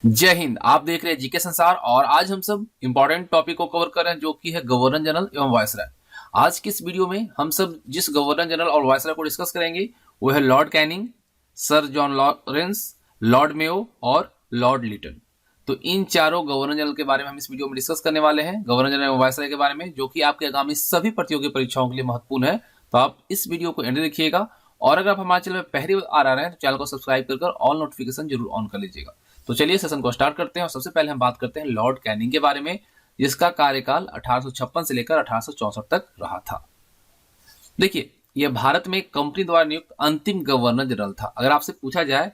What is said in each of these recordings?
जय हिंद। आप देख रहे हैं जीके संसार और आज हम सब इंपॉर्टेंट टॉपिक को कवर कर रहे हैं जो कि है गवर्नर जनरल एवं वायसराय। आज की इस वीडियो में हम सब जिस गवर्नर जनरल और वायसराय को डिस्कस करेंगे वो है Lord Canning, sir John Lawrence, Lord Mayo और लॉर्ड लिटन। तो इन चारों गवर्नर जनरल के बारे में हम इस वीडियो में डिस्कस करने वाले हैं, गवर्नर जनरल एवं वायसराय के बारे में, जो कि आपके आगामी सभी प्रतियोगी परीक्षाओं के लिए महत्वपूर्ण है। तो आप इस वीडियो को एंड देखिएगा और अगर आप हमारे चैनल में पहली बार आ रहे हैं तो चैनल को सब्सक्राइब कर ऑल नोटिफिकेशन जरूर ऑन कर लीजिएगा। तो चलिए सेशन को स्टार्ट करते हैं और सबसे पहले हम बात करते हैं लॉर्ड कैनिंग के बारे में, जिसका कार्यकाल 1856 से लेकर 1864 तक रहा था। देखिए, यह भारत में कंपनी द्वारा नियुक्त अंतिम गवर्नर जनरल था। अगर आपसे पूछा जाए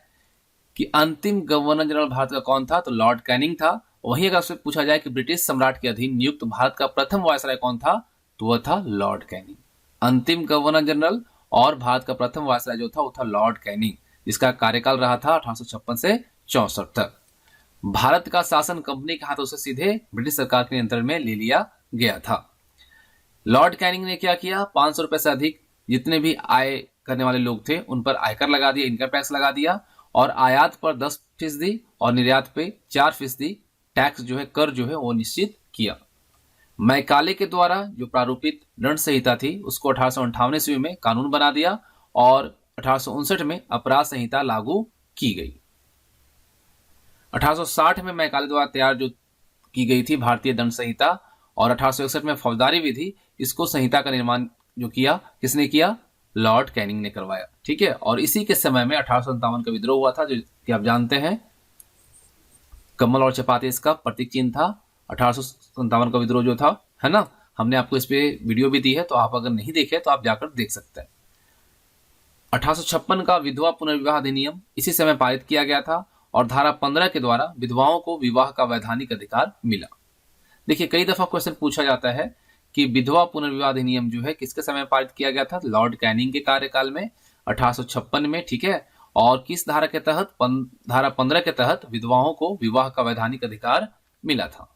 कि अंतिम गवर्नर जनरल भारत का कौन था तो लॉर्ड कैनिंग था। वहीं अगर आपसे पूछा जाए कि ब्रिटिश सम्राट के अधीन नियुक्त भारत का प्रथम वायसराय कौन था तो वह था लॉर्ड कैनिंग। अंतिम गवर्नर जनरल और भारत का प्रथम वायसराय जो था वो था लॉर्ड कैनिंग, जिसका कार्यकाल रहा था 1856 से 64 तक। भारत का शासन कंपनी के हाथों से सीधे ब्रिटिश सरकार के नियंत्रण में ले लिया गया था। लॉर्ड कैनिंग ने क्या किया, 500 रुपए से अधिक जितने भी आय करने वाले लोग थे उन पर आयकर लगा दिया, इनकम टैक्स लगा दिया और आयात पर 10% और निर्यात पे 4% टैक्स जो है, कर जो है वो निश्चित किया। मैकाले के द्वारा जो प्रारूपित दंड संहिता थी उसको 1858 ईस्वी में कानून बना दिया और 1859 में अपराध संहिता लागू की गई। 1860 में मैकाले द्वारा तैयार जो की गई थी भारतीय दंड संहिता और 1861 में फौजदारी विधि, इसको संहिता का निर्माण जो किया किसने किया, लॉर्ड कैनिंग ने करवाया। ठीक है, और इसी के समय में 1857 का विद्रोह हुआ था जो कि आप जानते हैं कमल और चपाती इसका प्रतीक चिन्ह था। 1857 का विद्रोह जो था, है ना, हमने आपको इस पे वीडियो भी दी है, तो आप अगर नहीं देखे तो आप जाकर देख सकते हैं। 1856 का विधवा पुनर्विवाह अधिनियम इसी समय पारित किया गया था और धारा 15 के द्वारा विधवाओं को विवाह का वैधानिक अधिकार मिला। देखिए, कई दफा क्वेश्चन पूछा जाता है कि विधवा पुनर्विवाह अधिनियम जो है किसके समय पारित किया गया था, लॉर्ड कैनिंग के कार्यकाल में 1856 में। ठीक है, और किस धारा के तहत, धारा 15 के तहत विधवाओं को विवाह का वैधानिक अधिकार मिला था।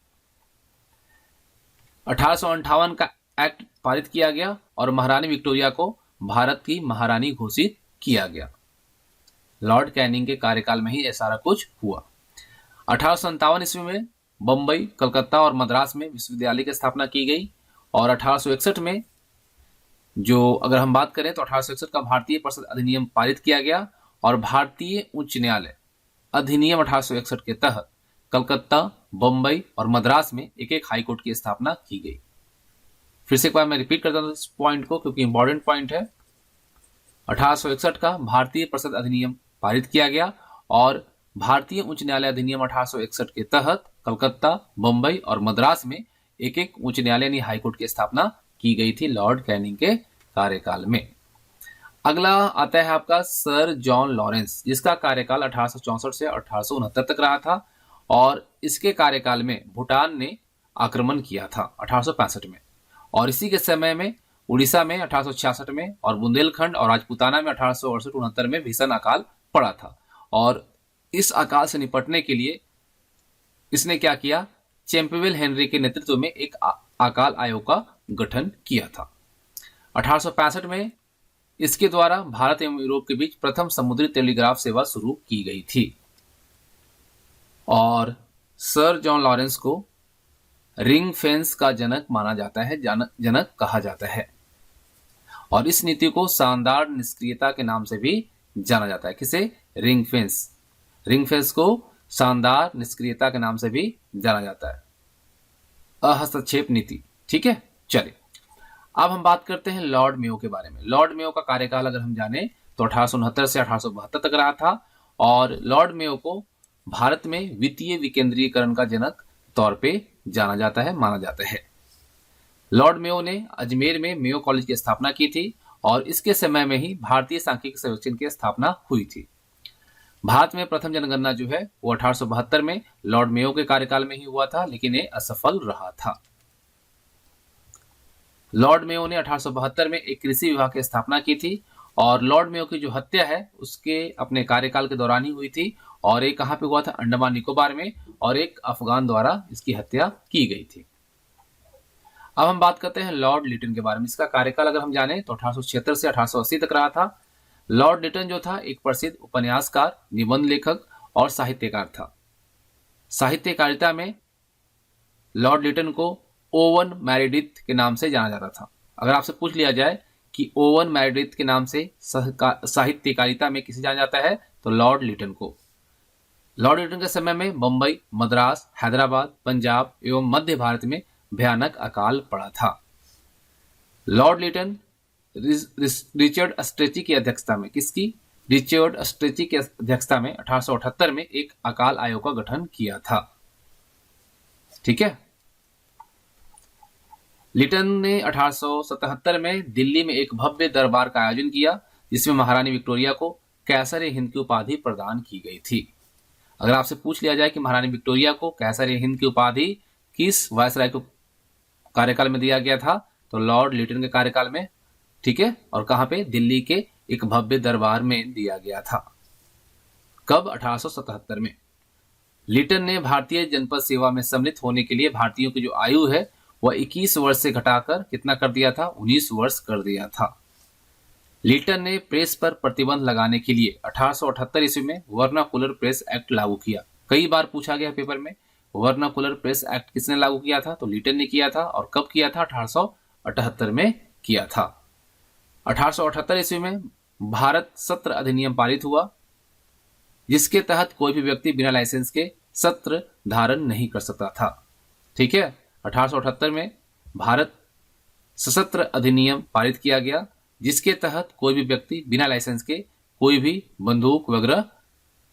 1858 का एक्ट पारित किया गया और महारानी विक्टोरिया को भारत की महारानी घोषित किया गया। लॉर्ड कैनिंग के कार्यकाल में ही यह सारा कुछ हुआ। 1857 ईस्वी में बंबई, कलकत्ता और मद्रास में विश्वविद्यालय की स्थापना की गई और 1861 में जो अगर हम बात करें तो 1861 का भारतीय परिषद अधिनियम पारित किया गया और भारतीय उच्च न्यायालय अधिनियम 1861 के तहत कलकत्ता, बंबई और मद्रास में एक एक हाई कोर्ट की स्थापना की गई। फिर से एक बार मैं रिपीट करता हूं इस पॉइंट को क्योंकि इंपॉर्टेंट पॉइंट है। 1861 का भारतीय परिषद अधिनियम पारित किया गया और भारतीय उच्च न्यायालय अधिनियम 1861 के तहत कलकत्ता, बंबई और मद्रास में एक एक उच्च न्यायालय यानी हाईकोर्ट की स्थापना की गई थी लॉर्ड कैनिंग के कार्यकाल में। अगला आता है आपका सर जॉन लॉरेंस, जिसका कार्यकाल 1864 से 1869 तक रहा था और इसके कार्यकाल में भूटान ने आक्रमण किया था 1865 में और इसी के समय में उड़ीसा में 1866 में और बुंदेलखंड और राजपूताना में 1868-69 में भीषण अकाल पड़ा था और इस अकाल से निपटने के लिए इसने क्या किया, चैंपबेल हेनरी के नेतृत्व में एक अकाल आयोग का गठन किया था। 1865 में इसके द्वारा भारत एवं यूरोप के बीच प्रथम समुद्री टेलीग्राफ सेवा शुरू की गई थी और सर जॉन लॉरेंस को रिंग फेंस का जनक माना जाता है, जनक कहा जाता है और इस नीति को शानदार निष्क्रियता के नाम से भी जाना जाता है। किसे, रिंग फेंस, रिंग फेंस को शानदार निष्क्रियता के नाम से भी जाना जाता है, अहस्तक्षेप नीति। ठीक है, चलिए अब हम बात करते हैं लॉर्ड मेयो के बारे में। लॉर्ड मेयो का कार्यकाल अगर हम जाने तो 1869 से 1872 तक रहा था और लॉर्ड मेयो को भारत में वित्तीय विकेंद्रीकरण का जनक तौर पे जाना जाता है, माना जाता है। लॉर्ड मेयो ने अजमेर में मेयो कॉलेज की स्थापना की थी और इसके समय में ही भारतीय सांख्यिकी सर्वेक्षण की स्थापना हुई थी। भारत में प्रथम जनगणना जो है वो 1872 में लॉर्ड मेयो के कार्यकाल में ही हुआ था, लेकिन ये असफल रहा था। लॉर्ड मेयो ने 1872 में एक कृषि विभाग की स्थापना की थी और लॉर्ड मेयो की जो हत्या है उसके अपने कार्यकाल के दौरान ही हुई थी और एक कहां पे हुआ था, अंडमान निकोबार में, और एक अफगान द्वारा इसकी हत्या की गई थी। अब हम बात करते हैं लॉर्ड लिटन के बारे में। इसका कार्यकाल अगर हम जाने तो 1876 से 1880 तक रहा था। लॉर्ड लिटन जो था एक प्रसिद्ध उपन्यासकार, निबंध लेखक और साहित्यकार था। साहित्यकारिता में लॉर्ड लिटन को ओवन मेरेडिथ के नाम से जाना जाता था। अगर आपसे पूछ लिया जाए कि ओवन मेरेडिथ के नाम से साहित्यकारिता में किसे जाना जाता है, तो लॉर्ड लिटन को। लॉर्ड लिटन के समय में मुंबई, मद्रास, हैदराबाद, पंजाब एवं मध्य भारत में भयानक अकाल पड़ा था। लॉर्ड लिटन रिचर्ड स्ट्रेची की अध्यक्षता में, किसकी? रिचर्ड स्ट्रेची की अध्यक्षता में 1878 में एक अकाल आयोग का गठन किया था। ठीक है। लिटन ने 1877 में दिल्ली में एक भव्य दरबार का आयोजन किया, जिसमें महारानी विक्टोरिया को कैसर-ए-हिंद की उपाधि प्रदान की गई थी। अगर आपसे पूछ लिया जाए कि महारानी विक्टोरिया को कैसर-ए-हिंद की उपाधि किस वायसराय को कार्यकाल में दिया गया था, तो लॉर्ड लिटन के कार्यकाल में। ठीक है। और कहां पे? दिल्ली के एक भव्य दरबार में दिया गया था। कब? 1877 में। लिटन ने भारतीय जनपद सेवा में सम्मिलित होने के लिए भारतीयों की जो आयु है वह 21 वर्ष से घटाकर कितना कर दिया था? 19 वर्ष कर दिया था। लिटन ने प्रेस पर प्रतिबंध लगाने के लिए 1878 ईस्वी में वर्नाकुलर प्रेस एक्ट लागू किया। कई बार पूछा गया पेपर में, वर्नाकुलर प्रेस एक्ट किसने लागू किया था? तो लिटन ने किया था। और कब किया था? 1878 में किया था। 1878 ईस्वी में भारत सत्र अधिनियम पारित हुआ, जिसके तहत कोई भी व्यक्ति बिना लाइसेंस के सत्र धारण नहीं कर सकता था। ठीक है। 1878 में भारत सशस्त्र अधिनियम पारित किया गया, जिसके तहत कोई भी व्यक्ति बिना लाइसेंस के कोई भी बंदूक वगैरह,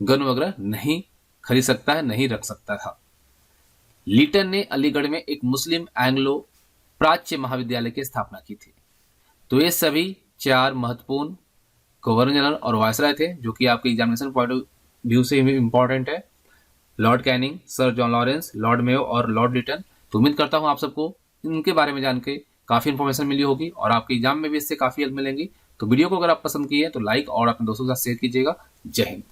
गन वगैरह नहीं खरीद सकता है, नहीं रख सकता था। लिटन ने अलीगढ़ में एक मुस्लिम एंग्लो प्राच्य महाविद्यालय की स्थापना की थी। तो ये सभी 4 महत्वपूर्ण गवर्नर जनरल और वायसराय थे, जो कि आपके एग्जामिनेशन पॉइंट ऑफ व्यू से इंपॉर्टेंट है। Lord Canning, sir John Lawrence, Lord Mayo और लॉर्ड लिटन। तो उम्मीद करता हूं आप सबको इनके बारे में जान के काफी इंफॉर्मेशन मिली होगी और आपके एग्जाम में भी इससे काफी हेल्प मिलेंगी। तो वीडियो को अगर आप पसंद किए तो लाइक और अपने दोस्तों के साथ शेयर कीजिएगा। जय हिंद।